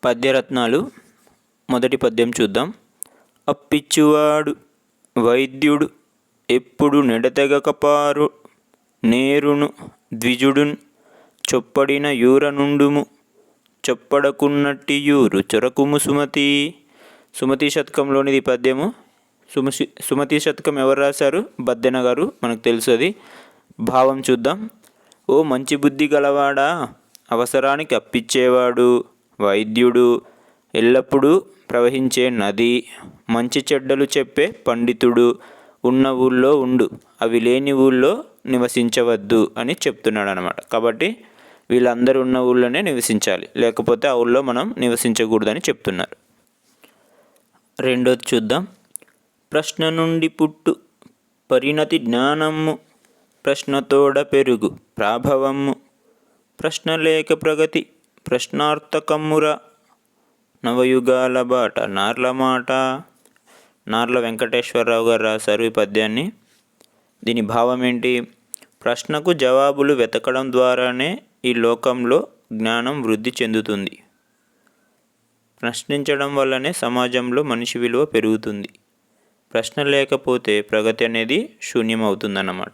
పద్యరత్నాలు మొదటి పద్యం చూద్దాం. అప్పిచ్చువాడు వైద్యుడు ఎప్పుడు నెడతెగకపారు నేరును ద్విజుడున్ చొప్పడిన యూరనుండుము చొప్పడకున్నట్టి యూరు చొరకుము సుమతి. సుమతి శతకంలోనిది పద్యము. సుమతి శతకం ఎవరు రాశారు? బద్దెన గారు. మనకు తెలుసు అది. భావం చూద్దాం. ఓ మంచి బుద్ధి గలవాడా, అవసరానికి అప్పిచ్చేవాడు, వైద్యుడు, ఎల్లప్పుడూ ప్రవహించే నది, మంచి చెడ్డలు చెప్పే పండితుడు ఉన్న ఊళ్ళో ఉండు, అవి లేని ఊళ్ళో నివసించవద్దు అని చెప్తున్నాడు అన్నమాట. కాబట్టి వీళ్ళందరూ ఉన్న ఊళ్ళోనే నివసించాలి, లేకపోతే ఆ ఊళ్ళో మనం నివసించకూడదని చెప్తున్నారు. రెండోది చూద్దాం. ప్రశ్న నుండి పుట్టు పరిణతి జ్ఞానము, ప్రశ్నతోడ పెరుగు ప్రాభవము, ప్రశ్న లేక ప్రగతి ప్రశ్నార్థకమ్మురా, నవయుగాల బాట నార్ల మాట. నార్ల వెంకటేశ్వరరావు గారు రాశారు ఈ పద్యాన్ని. దీని భావం ఏంటి? ప్రశ్నకు జవాబులు వెతకడం ద్వారానే ఈ లోకంలో జ్ఞానం వృద్ధి చెందుతుంది. ప్రశ్నించడం వల్లనే సమాజంలో మనిషి విలువ పెరుగుతుంది. ప్రశ్న లేకపోతే ప్రగతి అనేది శూన్యమవుతుందన్నమాట.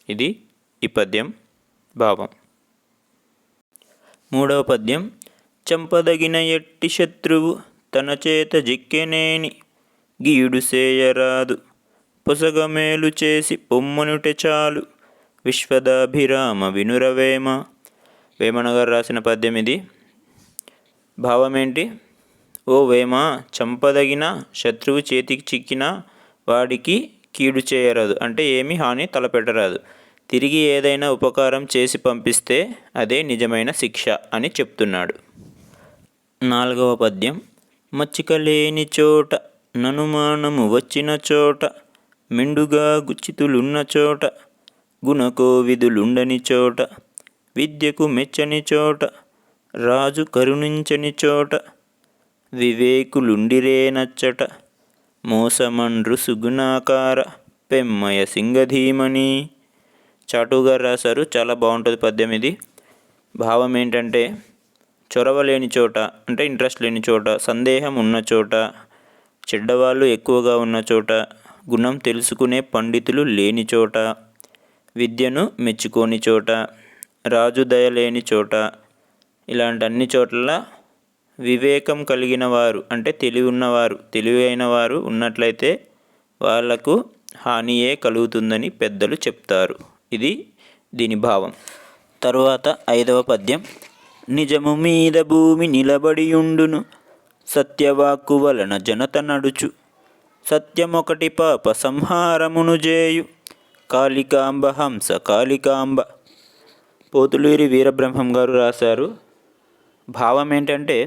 ఇది ఈ పద్యం భావం. మూడవ పద్యం. చంపదగిన ఎట్టి శత్రువు తన చేత జిక్కెనేని గీడు సేయరాదు, పొసగమేలు చేసి పొమ్మనుటె చాలు, విశ్వదాభిరామ వినురవేమ. వేమన గారు రాసిన పద్యం ఇది. భావం ఏంటి? ఓ వేమ, చంపదగిన శత్రువు చేతికి చిక్కిన వాడికి కీడు చేయరాదు, అంటే ఏమీ హాని తలపెట్టరాదు. తిరిగి ఏదైనా ఉపకారం చేసి పంపిస్తే అదే నిజమైన శిక్ష అని చెప్తున్నాడు. నాలుగవ పద్యం. మచ్చిక లేని చోట ననుమానము వచ్చిన చోట, మెండుగా గుచితులున్న చోట, గుణకోవిదులుండని చోట, విద్యకు మెచ్చని చోట, రాజు కరుణించని చోట, వివేకులుండిరే నచ్చట, మోసమండ్రు సుగుణాకార పెమ్మయ సింగధీమని. చాటుగా రాశారు. చాలా బాగుంటుంది పద్యం ఇది. భావం ఏంటంటే, చొరవ లేని చోట అంటే ఇంట్రెస్ట్ లేని చోట, సందేహం ఉన్న చోట, చెడ్డవాళ్ళు ఎక్కువగా ఉన్న చోట, గుణం తెలుసుకునే పండితులు లేని చోట, విద్యను మెచ్చుకోని చోట, రాజు దయ లేని చోట, ఇలాంటి అన్ని చోట్ల వివేకం కలిగిన వారు అంటే తెలివైన వారు ఉన్నట్లయితే వాళ్లకు హానియే కలుగుతుందని పెద్దలు చెప్తారు. ఇది దీని భావం. తరువాత ఐదవ పద్యం. నిజము మీద భూమి నిలబడియుండును, సత్యవాక్కు వలన జనత నడుచు, సత్యమొకటి పాప సంహారమును జేయు, కాళికాంబ హంస కాళికాంబ. పోతులూరి వీరబ్రహ్మం గారు రాశారు. భావం ఏంటంటే,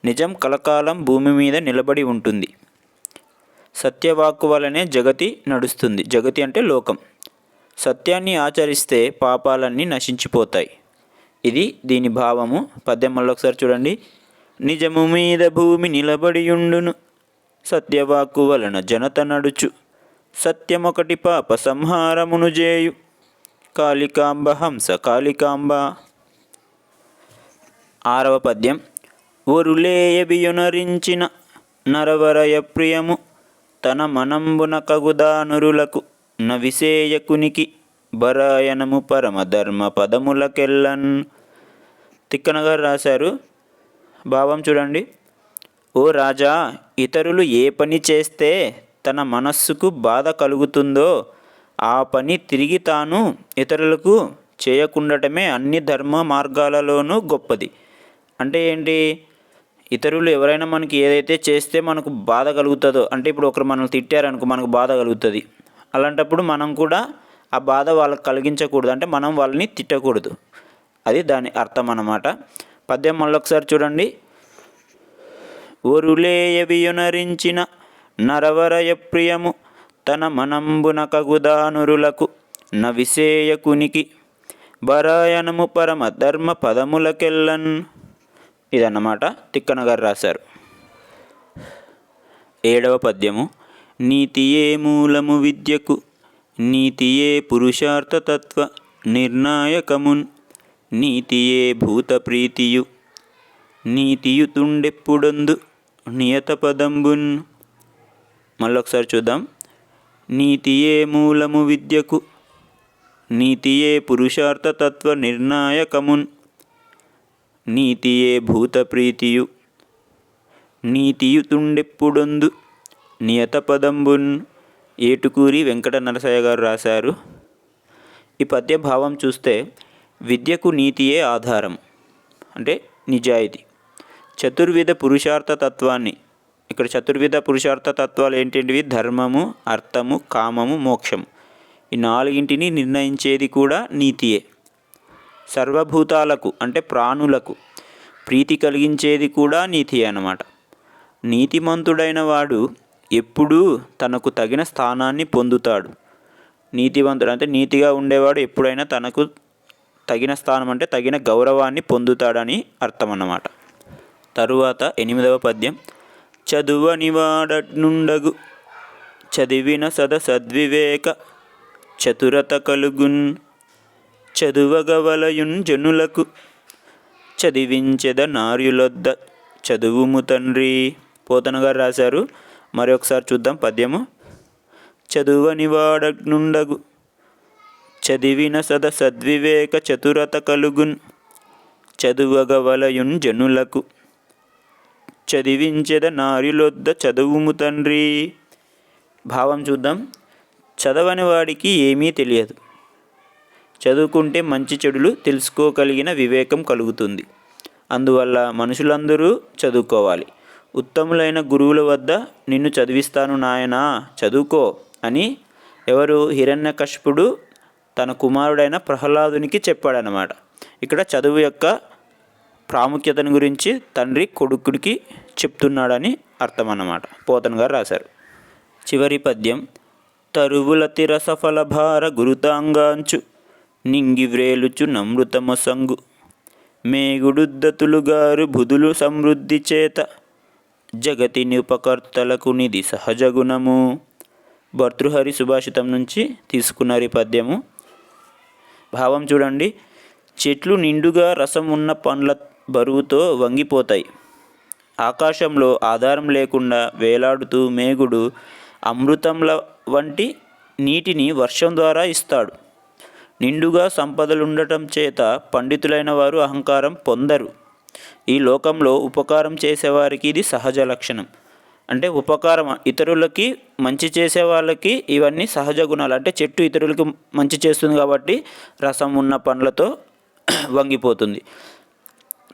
నిజం కలకాలం భూమి మీద నిలబడి ఉంటుంది, సత్యవాక్కు వలనే జగతి నడుస్తుంది. జగతి అంటే లోకం. సత్యాన్ని ఆచరిస్తే పాపాలన్నీ నశించిపోతాయి. ఇది దీని భావము. పద్యం మళ్ళీ ఒకసారి చూడండి. నిజము మీద భూమి నిలబడియుండును, సత్యవాక్కు వలన జనత నడుచు, సత్యమొకటి పాప సంహారమును జేయు, కాళికాంబ హంస కాళికాంబ. ఆరవ పద్యం. ఒరులేయబియునరించిన నరవరయ ప్రియము, తన మనంబున కగుదానురులకు నవిసేయకునికి, బరాయనము పరమ ధర్మ పదములకెల్లన్. తిక్కన గారు రాశారు. భావం చూడండి. ఓ రాజా, ఇతరులు ఏ పని చేస్తే తన మనస్సుకు బాధ కలుగుతుందో ఆ పని తిరిగి తాను ఇతరులకు చేయకుండటమే అన్ని ధర్మ మార్గాలలోనూ గొప్పది. అంటే ఏంటి? ఇతరులు ఎవరైనా మనకి ఏదైతే చేస్తే మనకు బాధ కలుగుతుందో, అంటే ఇప్పుడు ఒకరు మనల్ని తిట్టారనుకో మనకు బాధ కలుగుతుంది. అలాంటప్పుడు మనం కూడా ఆ బాధ వాళ్ళకి కలిగించకూడదు, అంటే మనం వాళ్ళని తిట్టకూడదు. అది దాని అర్థం అన్నమాట. పద్యం మళ్ళొకసారి చూడండి. ఒరులేయవియునరించిన నరవరయ ప్రియము, తన మనంబున కగుదానురులకు నవిసేయకునికి, బరాయనము పరమ ధర్మ పదములకెల్లన్. ఇదన్నమాట తిక్కన గారు రాశారు. ఏడవ పద్యము. నీతియే మూలము విద్యకు, నీతియే పురుషార్థతత్వ నిర్ణాయకమున్, నీతియే భూత ప్రీతియు, నీతియుతుండెప్పుడొందు నియత పదంబున్. మళ్ళొకసారి చూద్దాం. నీతియే మూలము విద్యకు, నీతియే పురుషార్థతత్వ నిర్ణాయకమున్. నీతియే భూత ప్రీతియు, నీతియుతుండెప్పుడొందు నియత పదంబున్. ఏటుకూరి వెంకట నరసయ్య గారు రాశారు. ఈ పద్య భావం చూస్తే విద్యకు నీతియే ఆధారం, అంటే నిజాయితీ. చతుర్విధ పురుషార్థ తత్వాన్ని, ఇక్కడ చతుర్విధ పురుషార్థ తత్వాలు ఏంటంటివి? ధర్మము, అర్థము, కామము, మోక్షము. ఈ నాలుగింటిని నిర్ణయించేది కూడా నీతియే. సర్వభూతాలకు అంటే ప్రాణులకు ప్రీతి కలిగించేది కూడా నీతియే అన్నమాట. నీతిమంతుడైన వాడు ఎప్పుడూ తనకు తగిన స్థానాన్ని పొందుతాడు. నీతివంతుడు అంటే నీతిగా ఉండేవాడు ఎప్పుడైనా తనకు తగిన స్థానం అంటే తగిన గౌరవాన్ని పొందుతాడని అర్థం అన్నమాట. తరువాత 8వ పద్యం. చదువనివాడనుండగు చదివిన సద్వివేక చతురత కలుగున్. చదువగవలయున్ జనులకు చదివించెద నార్యులొద్ద చదువుము తండ్రి. పోతన గారు రాశారు. మరొకసారి చూద్దాం పద్యము. చదువనివాడనుండగు చదివిన సద్వివేక చతురత కలుగున్. చదువగవలయున్ జనులకు చదివించెద నార్యులొద్ద చదువుము తండ్రి. భావం చూద్దాం. చదవని వాడికి ఏమీ తెలియదు. చదువుకుంటే మంచి చెడులు తెలుసుకోగలిగిన వివేకం కలుగుతుంది. అందువల్ల మనుషులందరూ చదువుకోవాలి. ఉత్తములైన గురువుల వద్ద నిన్ను చదివిస్తాను నాయనా చదువుకో అని ఎవరు? హిరణ్యకశిపుడు తన కుమారుడైన ప్రహ్లాదునికి చెప్పాడనమాట. ఇక్కడ చదువు యొక్క ప్రాముఖ్యతను గురించి తండ్రి కొడుకుడికి చెప్తున్నాడని అర్థం అన్నమాట. పోతన గారు రాశారు. చివరి పద్యం. తరువుల తిరసఫల భార గురుతాంగాంచు నింగి వ్రేలుచు నమృతమొసంగు. మేగుడుద్దతులుగారు బుధులు సమృద్ధి చేత జగతిని ఉపకర్తలకు నిధి సహజగుణము. భర్తృహరి సుభాషితం నుంచి తీసుకున్నారు ఈ పద్యము. భావం చూడండి. చెట్లు నిండుగా రసం ఉన్న పండ్ల బరువుతో వంగిపోతాయి. ఆకాశంలో ఆధారం లేకుండా వేలాడుతూ మేఘుడు అమృతంల వంటి నీటిని వర్షం ద్వారా ఇస్తాడు. నిండుగా సంపదలుండటం చేత పండితులైన వారు అహంకారం పొందరు. ఈ లోకంలో ఉపకారం చేసేవారికి ఇది సహజ లక్షణం. అంటే ఉపకారం ఇతరులకి మంచి చేసే వాళ్ళకి ఇవన్నీ సహజ గుణాలు. అంటే చెట్టు ఇతరులకి మంచి చేస్తుంది కాబట్టి రసం ఉన్న పండ్లతో వంగిపోతుంది.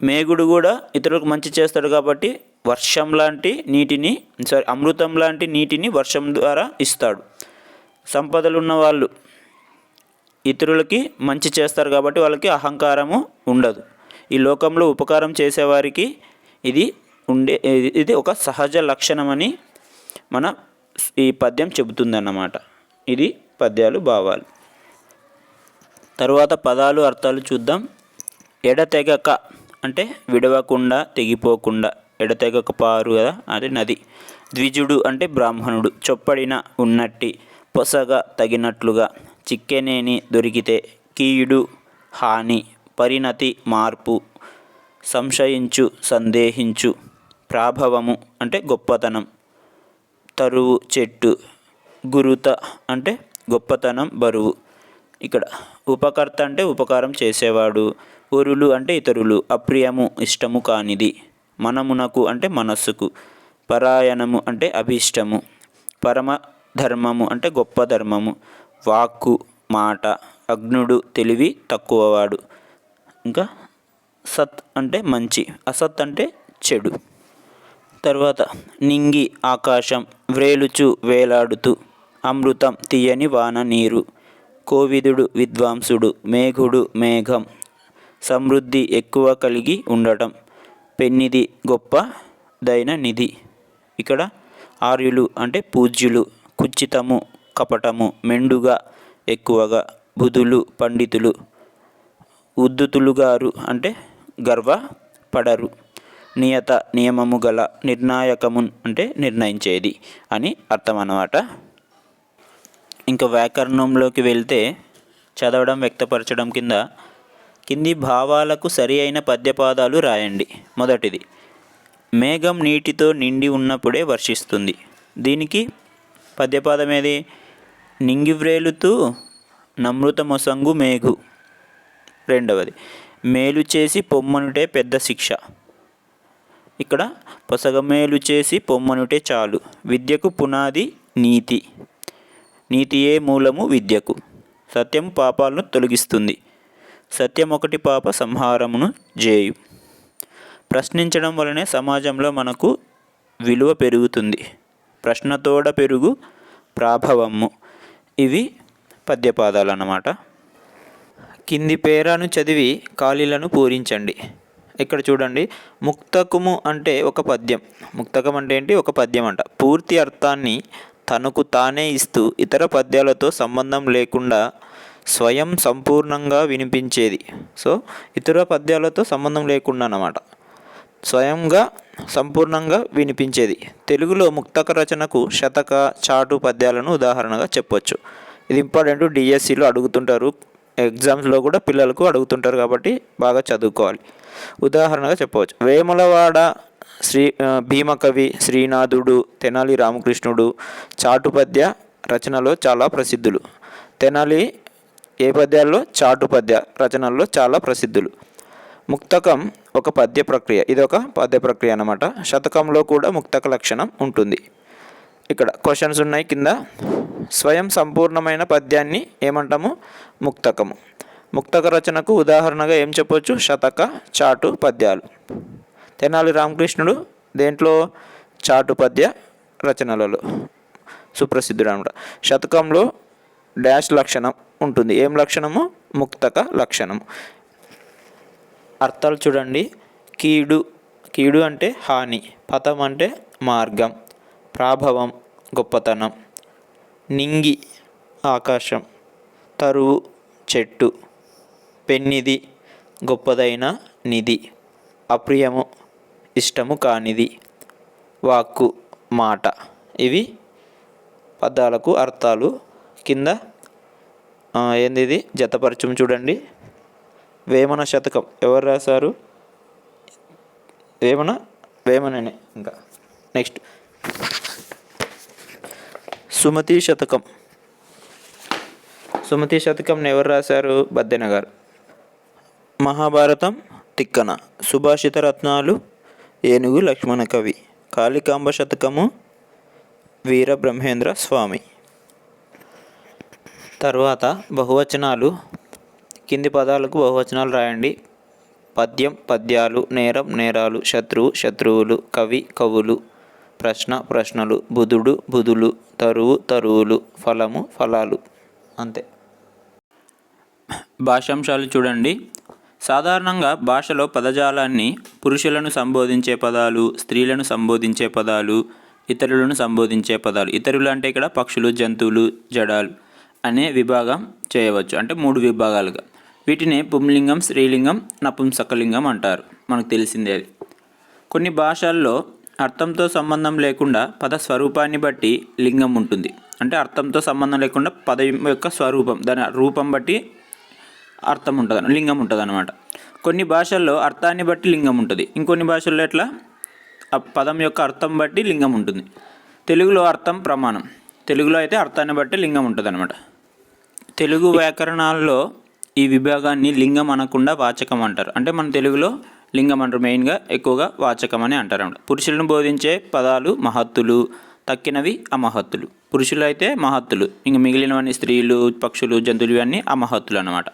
మేఘుడు కూడా ఇతరులకు మంచి చేస్తాడు కాబట్టి వర్షం లాంటి నీటిని అమృతం లాంటి నీటిని వర్షం ద్వారా ఇస్తాడు. సంపదలు ఉన్న వాళ్ళు ఇతరులకి మంచి చేస్తారు కాబట్టి వాళ్ళకి అహంకారము ఉండదు. ఈ లోకంలో ఉపకారం చేసేవారికి ఇది ఒక సహజ లక్షణమని మన ఈ పద్యం చెబుతుందన్నమాట. ఇది పద్యాలు భావాలు. తరువాత పదాలు అర్థాలు చూద్దాం. ఎడతెగక అంటే విడవకుండా తెగిపోకుండా, ఎడతెగక పారు కదా అది నది. ద్విజుడు అంటే బ్రాహ్మణుడు, చొప్పడిన ఉన్నట్టి, పొసగా తగినట్లుగా, చిక్కెనేని దొరికితే, కీయుడు హాని, పరిణతి మార్పు, సంశయించు సందేహించు, ప్రాభవము అంటే గొప్పతనం, తరువు చెట్టు, గురుత అంటే గొప్పతనం బరువు. ఇక్కడ ఉపకర్త అంటే ఉపకారం చేసేవాడు, ఒరులు అంటే ఇతరులు, అప్రియము ఇష్టము కానిది, మనమునకు అంటే మనస్సుకు, పరాయణము అంటే అభీష్టము, పరమ ధర్మము అంటే గొప్ప ధర్మము, వాక్కు మాట, అగ్నుడు తెలివి తక్కువవాడు, ఇంకా సత్ అంటే మంచి, అసత్ అంటే చెడు. తర్వాత నింగి ఆకాశం, వ్రేలుచు వేలాడుతూ, అమృతం తీయని వాన నీరు, కోవిదుడు విద్వాంసుడు, మేఘుడు మేఘం, సమృద్ధి ఎక్కువ కలిగి ఉండటం, పెన్నిది గొప్పదైన నిధి. ఇక్కడ ఆర్యులు అంటే పూజ్యులు, కుచితము కపటము, మెండుగా ఎక్కువగా, బుధులు పండితులు, ఉద్ధతులుగారు అంటే గర్వపడరు, నియత నియమము గల, నిర్ణాయకమున్ అంటే నిర్ణయించేది అని అర్థం అన్నమాట. ఇంకా వ్యాకరణంలోకి వెళ్తే చదవడం వ్యక్తపరచడం కింద కింది భావాలకు సరి అయిన పద్యపాదాలు రాయండి. మొదటిది, మేఘం నీటితో నిండి ఉన్నప్పుడే వర్షిస్తుంది. దీనికి పద్యపాదం ఏది? నింగివ్రేలుతూ నమృతమొసంగు మేఘు. రెండవది, మేలు చేసి పొమ్మనుటే పెద్ద శిక్ష. ఇక్కడ పొసగమేలు చేసి పొమ్మనుటే చాలు. విద్యకు పునాది నీతి, నీతియే మూలము విద్యకు. సత్యము పాపాలను తొలగిస్తుంది. సత్యం ఒకటి పాప సంహారమును చేయు. ప్రశ్నించడం వలనే సమాజంలో మనకు విలువ పెరుగుతుంది. ప్రశ్నతోడ పెరుగు ప్రాభవము. ఇవి పద్యపాదాలు అన్నమాట. కింది పేరాను చదివి ఖాళీలను పూరించండి. ఇక్కడ చూడండి, ముక్తకము అంటే ఒక పద్యం. ముక్తకం అంటే ఏంటి? ఒక పద్యం అంట. పూర్తి అర్థాన్ని తనకు తానే ఇస్తూ ఇతర పద్యాలతో సంబంధం లేకుండా స్వయం సంపూర్ణంగా వినిపించేది. సో ఇతర పద్యాలతో సంబంధం లేకుండా అన్నమాట, స్వయంగా సంపూర్ణంగా వినిపించేది. తెలుగులో ముక్తక రచనకు శతక, చాటు పద్యాలను ఉదాహరణగా చెప్పొచ్చు. ఇది ఇంపార్టెంట్, డిఎస్సిలో అడుగుతుంటారు, ఎగ్జామ్స్లో కూడా పిల్లలకు అడుగుతుంటారు కాబట్టి బాగా చదువుకోవాలి. ఉదాహరణగా చెప్పవచ్చు, వేములవాడ భీమకవి, శ్రీనాథుడు, తెనాలి రామకృష్ణుడు చాటుపద్య రచనలో చాలా ప్రసిద్ధులు. తెనాలి ఏ పద్యాల్లో? చాటు పద్య రచనల్లో చాలా ప్రసిద్ధులు. ముక్తకం ఒక పద్య ప్రక్రియ, ఇది ఒక పద్య ప్రక్రియ అన్నమాట. శతకంలో కూడా ముక్తక లక్షణం ఉంటుంది. ఇక్కడ క్వశ్చన్స్ ఉన్నాయి కింద. స్వయం సంపూర్ణమైన పద్యాన్ని ఏమంటాము? ముక్తకము. ముక్తక రచనకు ఉదాహరణగా ఏం చెప్పొచ్చు? శతక, చాటు పద్యాలు. తెనాలి రామకృష్ణుడు దేంట్లో? చాటు పద్య రచనలలో సుప్రసిద్ధుడు అనమాట. శతకంలో డాష్ లక్షణం ఉంటుంది. ఏం లక్షణము? ముక్తక లక్షణము. అర్థాలు చూడండి. కీడు, కీడు అంటే హాని. పథం అంటే మార్గం. ప్రాభవం గొప్పతనం. నింగి ఆకాశం. తరువు చెట్టు. పెన్నిది గొప్పదైన నిధి. అప్రియము ఇష్టము కానిది. వాక్కు మాట. ఇవి పదాలకు అర్థాలు. కింద ఏంది ఇది? జతపరచం చూడండి. వేమన శతకం ఎవరు రాశారు? వేమననే. ఇంకా నెక్స్ట్ సుమతి శతకం. సుమతి శతకంని ఎవరు రాశారు? బద్దెన గారు. మహాభారతం తిక్కన. సుభాషిత రత్నాలు ఏనుగు లక్ష్మణ కవి. కాళికాంబ శతకము వీర బ్రహ్మేంద్ర స్వామి. తర్వాత బహువచనాలు. కింది పదాలకు బహువచనాలు రాయండి. పద్యం పద్యాలు. నేరం నేరాలు. శత్రువు శత్రువులు. కవి కవులు. ప్రశ్న ప్రశ్నలు. బుధుడు బుధులు. తరువు తరువులు. ఫలము ఫలాలు. అంతే. భాషాంశాలు చూడండి. సాధారణంగా భాషలో పదజాలాన్ని పురుషులను సంబోధించే పదాలు, స్త్రీలను సంబోధించే పదాలు, ఇతరులను సంబోధించే పదాలు. ఇతరులు అంటే ఇక్కడ పక్షులు, జంతువులు, జడాలు అనే విభాగం చేయవచ్చు. అంటే 3 విభాగాలుగా. వీటిని పుంలింగం, స్త్రీలింగం, నపుంసకలింగం అంటారు. మనకు తెలిసిందే అది. కొన్ని భాషల్లో అర్థంతో సంబంధం లేకుండా పద స్వరూపాన్ని బట్టి లింగం ఉంటుంది. అంటే అర్థంతో సంబంధం లేకుండా పదం యొక్క స్వరూపం, దాని రూపం బట్టి అర్థం ఉంటుంది, లింగం ఉంటుంది అన్నమాట. కొన్ని భాషల్లో అర్థాన్ని బట్టి లింగం ఉంటుంది. ఇంకొన్ని భాషల్లో ఎట్లా? ఆ పదం యొక్క అర్థం బట్టి లింగం ఉంటుంది. తెలుగులో అర్థం ప్రమాణం. తెలుగులో అయితే అర్థాన్ని బట్టి లింగం ఉంటుంది అన్నమాట. తెలుగు వ్యాకరణాల్లో ఈ విభాగాన్ని లింగం అనకుండా వాచకం అంటారు. అంటే మన తెలుగులో లింగం అంటారు, మెయిన్గా ఎక్కువగా వాచకం అని అంటారు అన్నమాట. పురుషులను బోధించే పదాలు మహత్తులు, తక్కినవి అమహత్తులు. పురుషులు అయితే మహత్తులు, ఇంకా మిగిలినవన్నీ స్త్రీలు, పక్షులు, జంతువులు ఇవన్నీ అమహత్తులు అన్నమాట.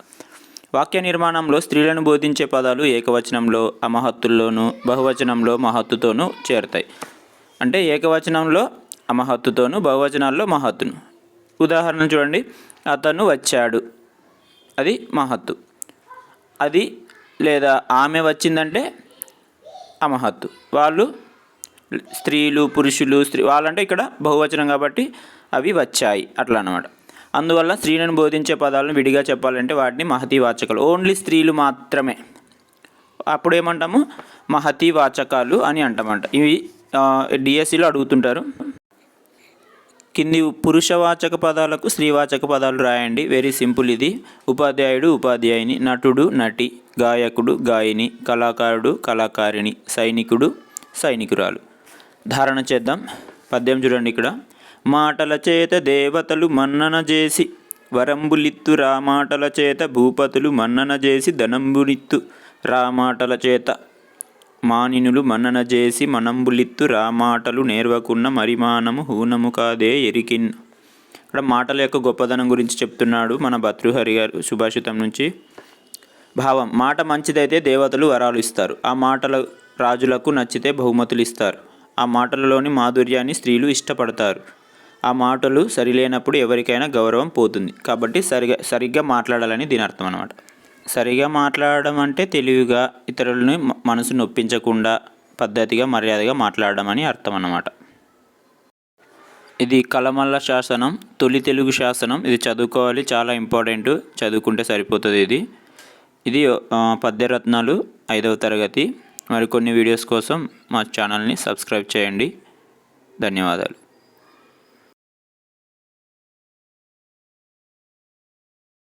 వాక్య నిర్మాణంలో స్త్రీలను బోధించే పదాలు ఏకవచనంలో అమహత్తుల్లోనూ, బహువచనంలో మహత్తుతోనూ చేరుతాయి. అంటే ఏకవచనంలో అమహత్తుతోనూ, బహువచనాల్లో మహత్తును. ఉదాహరణ చూడండి. అతను వచ్చాడు, అది మహత్తు. అది లేదా ఆమె వచ్చిందంటే అమహత్తు. వాళ్ళు స్త్రీలు, పురుషులు, వాళ్ళంటే ఇక్కడ బహువచనం కాబట్టి అవి వచ్చాయి అట్లా అన్నమాట. అందువల్ల స్త్రీలను బోధించే పదాలను విడిగా చెప్పాలంటే వాటిని మహతీ వాచకాలు. ఓన్లీ స్త్రీలు మాత్రమే, అప్పుడు ఏమంటాము? మహతీ వాచకాలు అని అంటామంట. ఇవి డిఎస్సిలో అడుగుతుంటారు. కింది పురుషవాచక పదాలకు స్త్రీవాచక పదాలు రాయండి. వెరీ సింపుల్ ఇది. ఉపాధ్యాయుడు ఉపాధ్యాయుని, నటుడు నటి, గాయకుడు గాయని, కళాకారుడు కళాకారిణి, సైనికుడు సైనికురాలు. ధారణ చేద్దాం. పద్యం చూడండి ఇక్కడ. మాటల చేత దేవతలు మన్నన చేసి వరంబులిత్తు, రామాటల చేత భూపతులు మన్నన చేసి ధనంబులిత్తు, రామాటల చేత మానినులు మన్నన చేసి మనంబులిత్తు, రామాటలు నేర్వకున్న మరిమానము హూనము కాదే ఎరికిన్. ఇక్కడ మాటల యొక్క గొప్పదనం గురించి చెప్తున్నాడు మన భర్తృహరి గారు సుభాషితం నుంచి. భావం: మాట మంచిదైతే దేవతలు వరాలు ఇస్తారు. ఆ మాటలు రాజులకు నచ్చితే బహుమతులు ఇస్తారు. ఆ మాటలలోని మాధుర్యాన్ని స్త్రీలు ఇష్టపడతారు. ఆ మాటలు సరిలేనప్పుడు ఎవరికైనా గౌరవం పోతుంది. కాబట్టి సరిగ్గా మాట్లాడాలని దీని అర్థం అన్నమాట. సరిగా మాట్లాడడం అంటే తెలివిగా, ఇతరులని మనసు నొప్పించకుండా పద్ధతిగా మర్యాదగా మాట్లాడడం అని అర్థం అన్నమాట. ఇది కలమల్ల శాసనం, తొలి తెలుగు శాసనం. ఇది చదువుకోవాలి, చాలా ఇంపార్టెంట్. చదువుకుంటే సరిపోతుంది. ఇది పద్యరత్నాలు 5వ తరగతి. మరికొన్ని వీడియోస్ కోసం మా ఛానల్ని సబ్స్క్రైబ్ చేయండి. ధన్యవాదాలు.